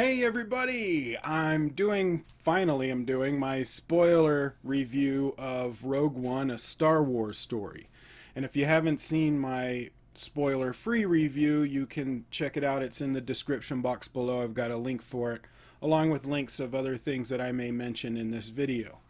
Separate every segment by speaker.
Speaker 1: Hey everybody! Finally I'm doing my spoiler review of Rogue One, a Star Wars story. And if you haven't seen my spoiler-free review, you can check it out. It's in the description box below. I've got a link for it, along with links of other things that I may mention in this video.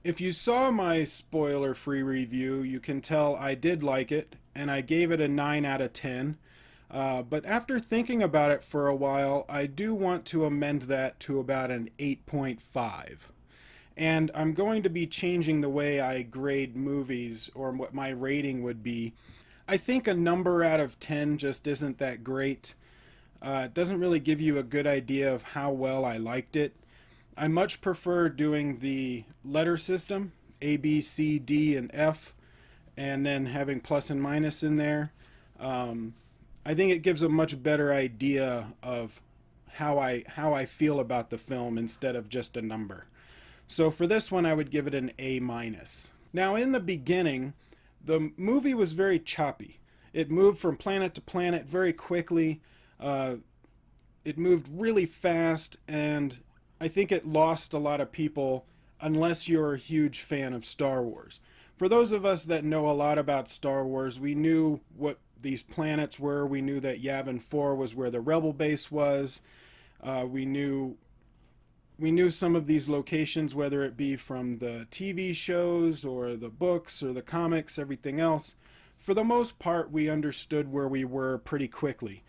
Speaker 1: If you saw my spoiler-free review, you can tell I did like it, and I gave it a 9 out of 10. But after thinking about it for a while, I do want to amend that to about an 8.5. And I'm going to be changing the way I grade movies, or what my rating would be. I think a number out of 10 just isn't that great. It doesn't really give you a good idea of how well I liked it. I much prefer doing the letter system, A, B, C, D, and F, and then having plus and minus in there. I think it gives a much better idea of how I feel about the film instead of just a number. So for this one, I would give it an A minus. Now, in the beginning, the movie was very choppy. It moved from planet to planet very quickly. It moved really fast, and I think it lost a lot of people unless you're a huge fan of Star Wars. For those of us that know a lot about Star Wars, we knew what these planets were. We knew that Yavin 4 was where the rebel base was. We knew some of these locations, whether it be from the TV shows or the books or the comics, everything else. For the most part, we understood where we were pretty quickly.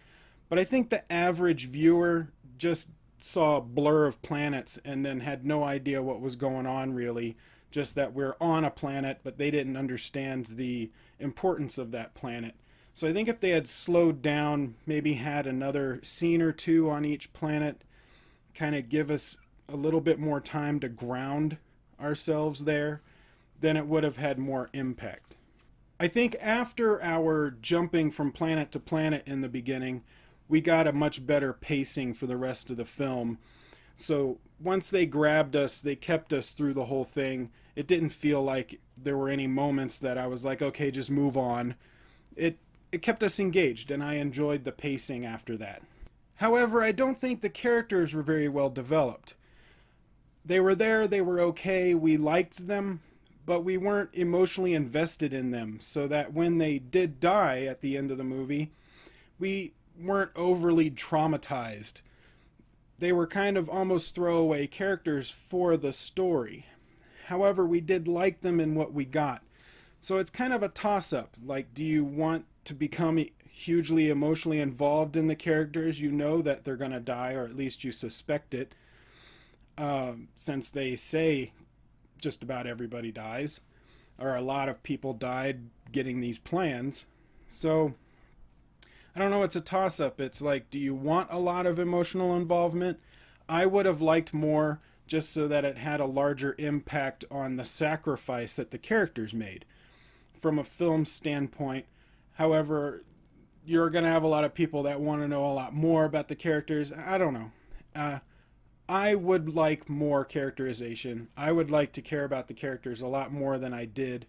Speaker 1: But I think the average viewer just saw a blur of planets and then had no idea what was going on really. Just that we're on a planet, but they didn't understand the importance of that planet. So I think if they had slowed down, maybe had another scene or two on each planet, kind of give us a little bit more time to ground ourselves there, then it would have had more impact. I think after our jumping from planet to planet in the beginning, we got a much better pacing for the rest of the film. So once they grabbed us, they kept us through the whole thing. It didn't feel like there were any moments that I was like, okay, just move on. It kept us engaged, and I enjoyed the pacing after that. However, I don't think the characters were very well developed. They were there, they were okay, we liked them, but we weren't emotionally invested in them, so that when they did die at the end of the movie, we weren't overly traumatized. They were kind of almost throwaway characters for the story. However, we did like them in what we got. So it's kind of a toss-up. Like, do you want to become hugely emotionally involved in the characters? You know that they're going to die, or at least you suspect it, since they say just about everybody dies, or a lot of people died getting these plans. So I don't know, it's a toss-up. It's like, do you want a lot of emotional involvement? I would have liked more, just so that it had a larger impact on the sacrifice that the characters made from a film standpoint. However, you're going to have a lot of people that want to know a lot more about the characters. I don't know. I would like more characterization. I would like to care about the characters a lot more than I did.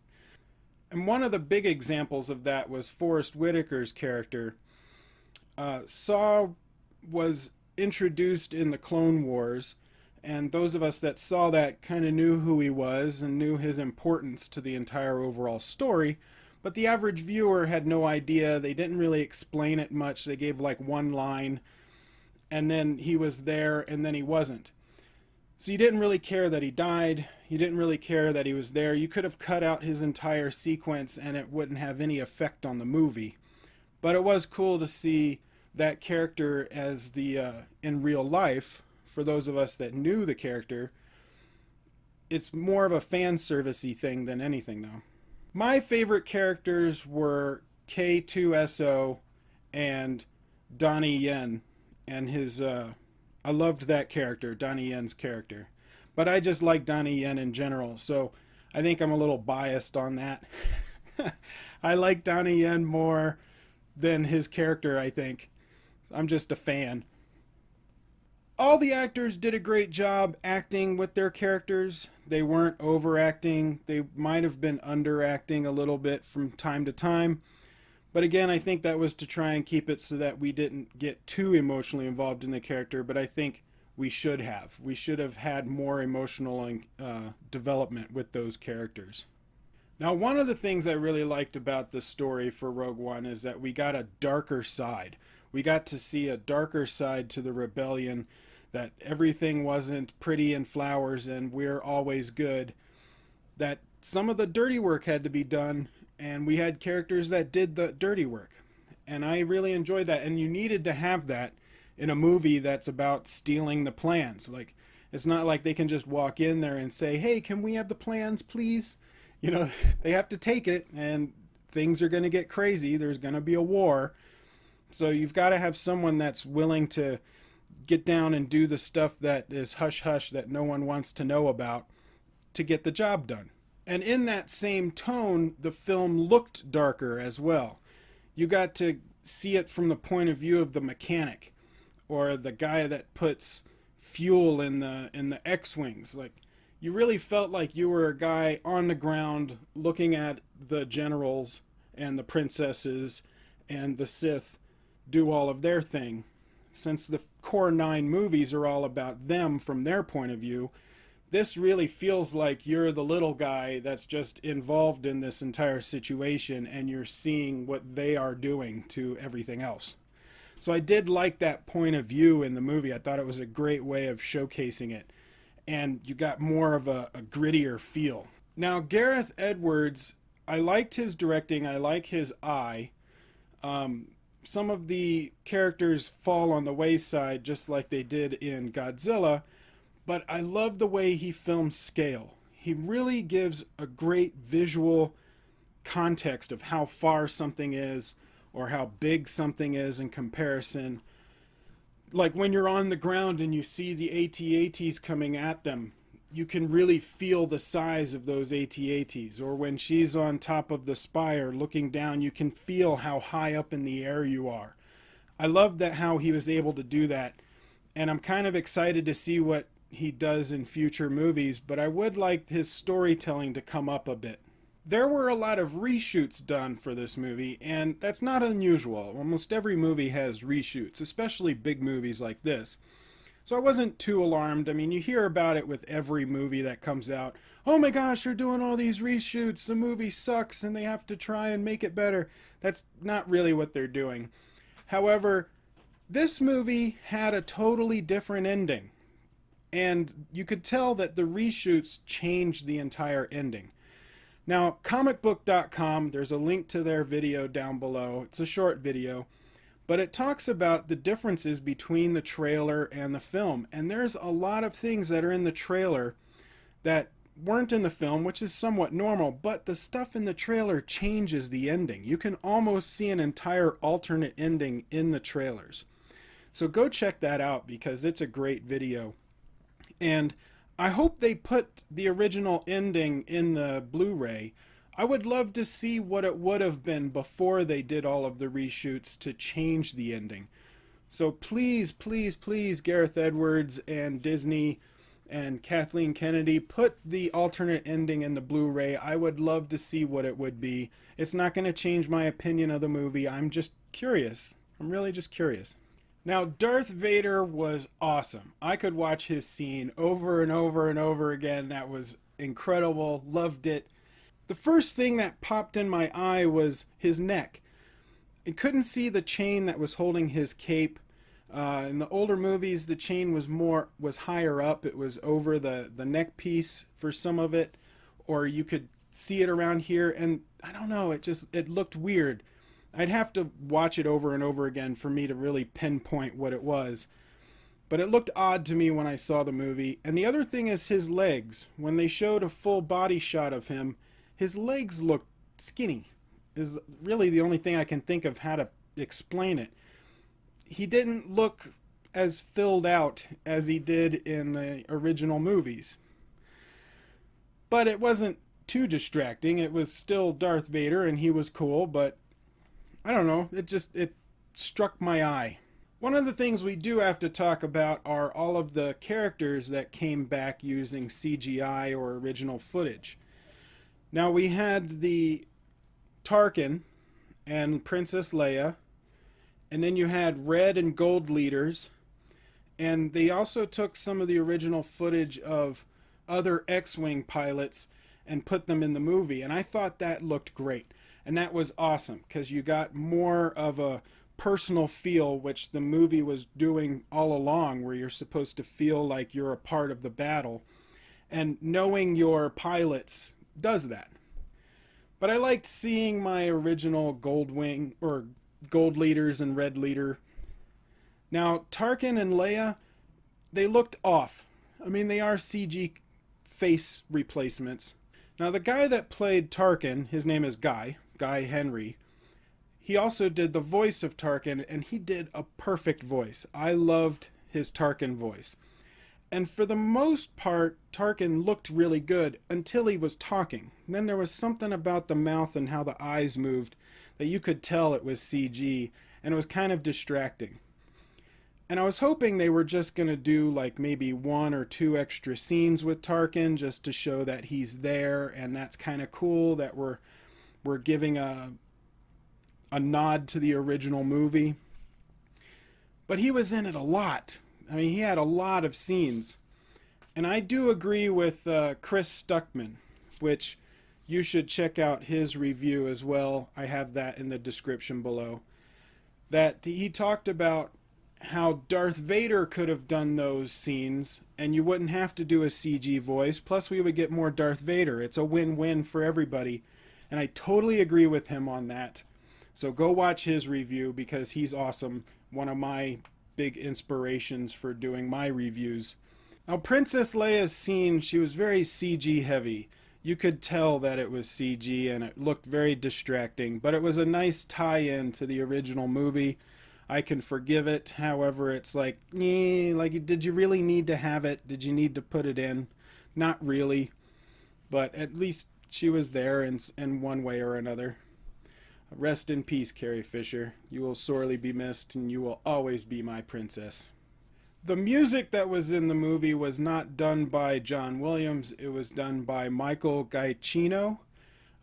Speaker 1: And one of the big examples of that was Forrest Whitaker's character. Saw was introduced in the Clone Wars, and those of us that saw that kind of knew who he was and knew his importance to the entire overall story. But the average viewer had no idea. They didn't really explain it much. They gave like one line, and then he was there, and then he wasn't. So you didn't really care that he died. You didn't really care that he was there. You could have cut out his entire sequence, and it wouldn't have any effect on the movie. But it was cool to see that character as in real life. For those of us that knew the character, it's more of a fan servicey thing than anything, though. My favorite characters were K2SO and Donnie Yen, and his I loved that character, Donnie Yen's character. But I just like Donnie Yen in general, so I think I'm a little biased on that. I like Donnie Yen more than his character, I think. I'm just a fan. All the actors did a great job acting with their characters. They weren't overacting. They might have been underacting a little bit from time to time. But again, I think that was to try and keep it so that we didn't get too emotionally involved in the character. But I think we should have. We should have had more emotional development with those characters. Now, one of the things I really liked about the story for Rogue One is that we got a darker side. We got to see a darker side to the rebellion, that everything wasn't pretty and flowers and we're always good, that some of the dirty work had to be done, and we had characters that did the dirty work. And I really enjoyed that, and you needed to have that in a movie that's about stealing the plans. Like, it's not like they can just walk in there and say, hey, can we have the plans, please? You know, they have to take it, and things are going to get crazy. There's going to be a war. So you've got to have someone that's willing to get down and do the stuff that is hush hush that no one wants to know about to get the job done. And in that same tone, the film looked darker as well. You got to see it from the point of view of the mechanic, or the guy that puts fuel in the X-wings. Like, you really felt like you were a guy on the ground looking at the generals and the princesses and the Sith do all of their thing. Since the core 9 movies are all about them from their point of view, this really feels like you're the little guy that's just involved in this entire situation, and you're seeing what they are doing to everything else. So I did like that point of view in the movie. I thought it was a great way of showcasing it, and you got more of a grittier feel. Now, Gareth Edwards, I liked his directing. I like his eye. Some of the characters fall on the wayside just like they did in Godzilla, but I love the way he films scale. He really gives a great visual context of how far something is or how big something is in comparison. Like when you're on the ground and you see the AT-ATs coming at them, you can really feel the size of those AT-ATs. Or when she's on top of the spire looking down, you can feel how high up in the air you are. I love that how he was able to do that, and I'm kind of excited to see what he does in future movies, but I would like his storytelling to come up a bit. There were a lot of reshoots done for this movie, and that's not unusual. Almost every movie has reshoots, especially big movies like this. So I wasn't too alarmed. I mean, you hear about it with every movie that comes out. Oh my gosh, they're doing all these reshoots. The movie sucks and they have to try and make it better. That's not really what they're doing. However, this movie had a totally different ending. And you could tell that the reshoots changed the entire ending. Now, comicbook.com, there's a link to their video down below. It's a short video. But it talks about the differences between the trailer and the film. And there's a lot of things that are in the trailer that weren't in the film, which is somewhat normal. But the stuff in the trailer changes the ending. You can almost see an entire alternate ending in the trailers. So go check that out because it's a great video. And I hope they put the original ending in the Blu-ray. I would love to see what it would have been before they did all of the reshoots to change the ending. So please, please, please, Gareth Edwards and Disney and Kathleen Kennedy, put the alternate ending in the Blu-ray. I would love to see what it would be. It's not going to change my opinion of the movie. I'm just curious. I'm really just curious. Now, Darth Vader was awesome. I could watch his scene over and over and over again. That was incredible. Loved it. The first thing that popped in my eye was his neck. I couldn't see the chain that was holding his cape. In the older movies, the chain was higher up. It was over the neck piece for some of it, or you could see it around here. And I don't know, it looked weird. I'd have to watch it over and over again for me to really pinpoint what it was. But it looked odd to me when I saw the movie. And the other thing is his legs. When they showed a full body shot of him, his legs looked skinny. Is really the only thing I can think of how to explain it. He didn't look as filled out as he did in the original movies. But it wasn't too distracting. It was still Darth Vader and he was cool, but I don't know, it struck my eye. One of the things we do have to talk about are all of the characters that came back using CGI or original footage. Now we had the Tarkin and Princess Leia, and then you had red and gold leaders, And they also took some of the original footage of other X-Wing pilots and put them in the movie. And I thought that looked great. And that was awesome because you got more of a personal feel, which the movie was doing all along, where you're supposed to feel like you're a part of the battle. And knowing your pilots does that. But I liked seeing my original Gold Wing or Gold Leaders and Red Leader. Now, Tarkin and Leia, they looked off. I mean, they are CG face replacements. Now, the guy that played Tarkin, his name is Guy Henry. He also did the voice of Tarkin, and he did a perfect voice. I loved his Tarkin voice. And for the most part, Tarkin looked really good until he was talking. And then there was something about the mouth and how the eyes moved that you could tell it was CG, and it was kind of distracting. And I was hoping they were just going to do like maybe 1 or 2 extra scenes with Tarkin just to show that he's there, and that's kind of cool that we're giving a nod to the original movie. But he was in it a lot. I mean, he had a lot of scenes. And I do agree with Chris Stuckmann, which you should check out his review as well. I have that in the description below. That he talked about how Darth Vader could have done those scenes and you wouldn't have to do a CG voice. Plus, we would get more Darth Vader. It's a win-win for everybody. And I totally agree with him on that. So go watch his review because he's awesome. One of my big inspirations for doing my reviews. Now, Princess Leia's scene, she was very CG heavy. You could tell that it was CG and it looked very distracting, but it was a nice tie-in to the original movie. I can forgive it. However, it's like, did you really need to have it? Did you need to put it in? Not really, but at least she was there in one way or another. Rest in peace, Carrie Fisher. You will sorely be missed, and you will always be my princess. The music that was in the movie was not done by John Williams. It was done by Michael Giacchino.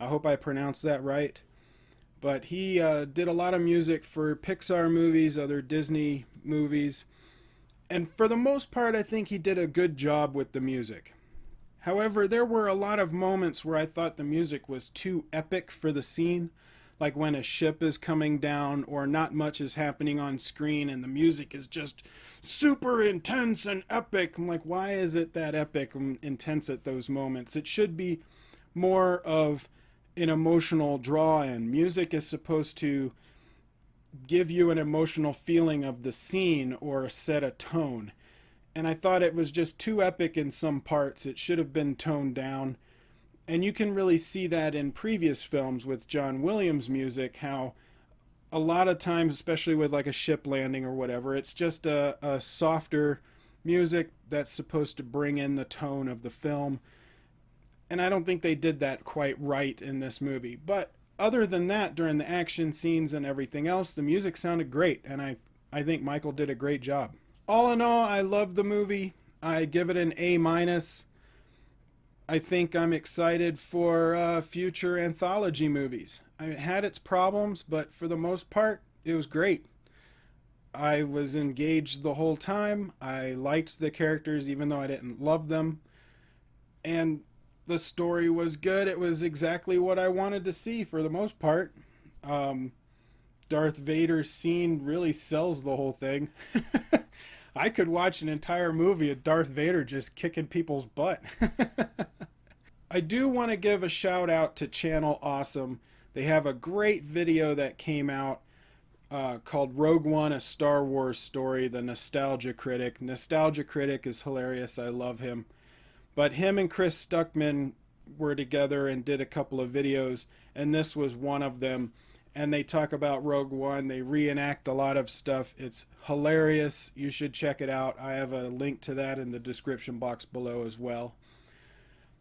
Speaker 1: I hope I pronounced that right. But he did a lot of music for Pixar movies, other Disney movies. And for the most part, I think he did a good job with the music. However, there were a lot of moments where I thought the music was too epic for the scene. Like when a ship is coming down or not much is happening on screen and the music is just super intense and epic. I'm like, why is it that epic and intense at those moments? It should be more of an emotional draw in. Music is supposed to give you an emotional feeling of the scene or set a tone. And I thought it was just too epic in some parts. It should have been toned down. And you can really see that in previous films with John Williams music, how a lot of times, especially with like a ship landing or whatever, it's just a softer music that's supposed to bring in the tone of the film. And I don't think they did that quite right in this movie. But other than that, during the action scenes and everything else, the music sounded great. And I think Michael did a great job. All in all, I love the movie. I give it an A-. I think I'm excited for future anthology movies. It had its problems, but for the most part, it was great. I was engaged the whole time. I liked the characters even though I didn't love them. And the story was good. It was exactly what I wanted to see for the most part. Darth Vader's scene really sells the whole thing. I could watch an entire movie of Darth Vader just kicking people's butt. I do want to give a shout out to Channel Awesome. They have a great video that came out called Rogue One, A Star Wars Story, the Nostalgia Critic. Nostalgia Critic is hilarious. I love him. But him and Chris Stuckmann were together and did a couple of videos, and this was one of them. And they talk about Rogue One. They reenact a lot of stuff. It's hilarious. You should check it out. I have a link to that in the description box below as well.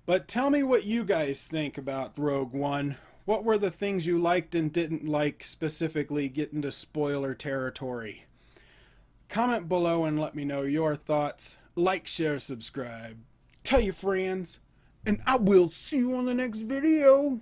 Speaker 1: But tell me what you guys think about Rogue One. What were the things you liked and didn't like, specifically getting to spoiler territory? Comment below and let me know your thoughts. Like, share, subscribe. Tell your friends. And I will see you on the next video.